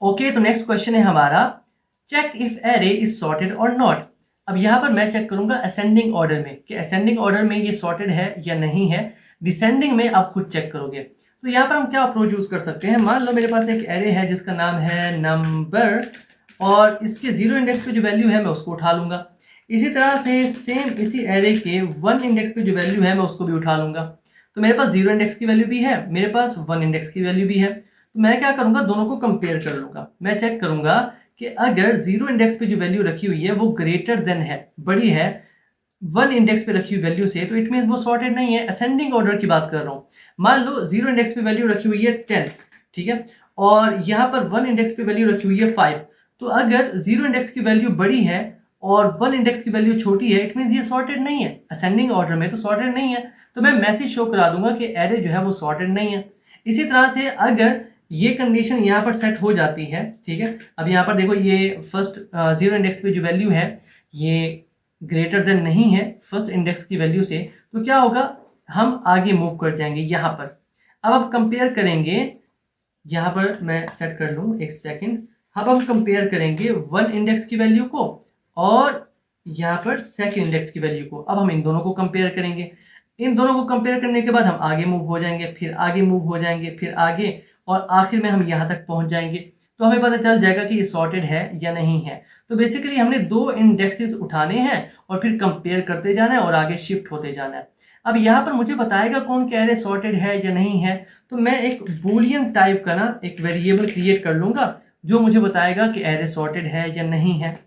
Okay, तो next question है हमारा, check if array is sorted और नॉट। अब यहाँ पर मैं चेक करूंगा असेंडिंग ऑर्डर में कि असेंडिंग ऑर्डर में ये सॉर्टेड है या नहीं है। डिसेंडिंग में आप खुद चेक करोगे। तो यहाँ पर हम क्या अप्रोच यूज कर सकते हैं। मान लो मेरे पास एक एरे है जिसका नाम है नंबर, और इसके जीरो इंडेक्स पे जो वैल्यू है मैं उसको उठा लूंगा। इसी तरह से सेम इसी एरे के वन इंडेक्स पे जो वैल्यू है मैं उसको भी उठा लूंगा। तो मेरे पास जीरो इंडेक्स की वैल्यू भी है, मेरे पास वन इंडेक्स की वैल्यू भी है। तो मैं क्या करूंगा, दोनों को कंपेयर कर लूंगा। मैं चेक करूंगा कि अगर जीरो इंडेक्स पे जो वैल्यू रखी हुई है वो ग्रेटर देन है, बड़ी है वन इंडेक्स पे रखी हुई वैल्यू से, तो इट मीन वो सॉर्टेड नहीं है। असेंडिंग ऑर्डर की बात कर रहा हूँ। मान लो जीरो इंडेक्स पे वैल्यू रखी हुई है 10, ठीक है, और यहाँ पर वन इंडेक्स पे वैल्यू रखी हुई है 5। तो अगर जीरो इंडेक्स की वैल्यू बड़ी है और वन इंडेक्स की वैल्यू छोटी है, इट मीन ये सॉर्टेड नहीं है। असेंडिंग ऑर्डर में तो सॉर्टेड नहीं है। तो मैं मैसेज शो करा दूंगा कि एरे जो है वो सॉर्टेड नहीं है। इसी तरह से अगर ये कंडीशन यहाँ पर सेट हो जाती है, ठीक है, अब यहाँ पर देखो ये फर्स्ट जीरो इंडेक्स पे जो वैल्यू है ये ग्रेटर देन नहीं है फर्स्ट इंडेक्स की वैल्यू से, तो क्या होगा, हम आगे मूव कर जाएंगे यहाँ पर। अब आप कंपेयर करेंगे, यहाँ पर मैं सेट कर लूँ एक सेकेंड। अब हम कंपेयर करेंगे वन इंडेक्स की वैल्यू को और यहाँ पर सेकेंड इंडेक्स की वैल्यू को। अब हम इन दोनों को कंपेयर करेंगे। इन दोनों को कंपेयर करने के बाद हम आगे मूव हो जाएंगे, फिर आगे मूव हो जाएंगे, फिर आगे, और आखिर में हम यहाँ तक पहुँच जाएंगे। तो हमें पता चल जाएगा कि ये सॉर्टेड है या नहीं है। तो बेसिकली हमने दो इंडेक्सेस उठाने हैं और फिर कंपेयर करते जाना है और आगे शिफ्ट होते जाना है। अब यहाँ पर मुझे बताएगा कौन कह रहे सॉर्टेड है या नहीं है। तो मैं एक बूलियन टाइप का ना एक वेरिएबल क्रिएट कर लूंगा जो मुझे बताएगा कि एरे सॉर्टेड है या नहीं है।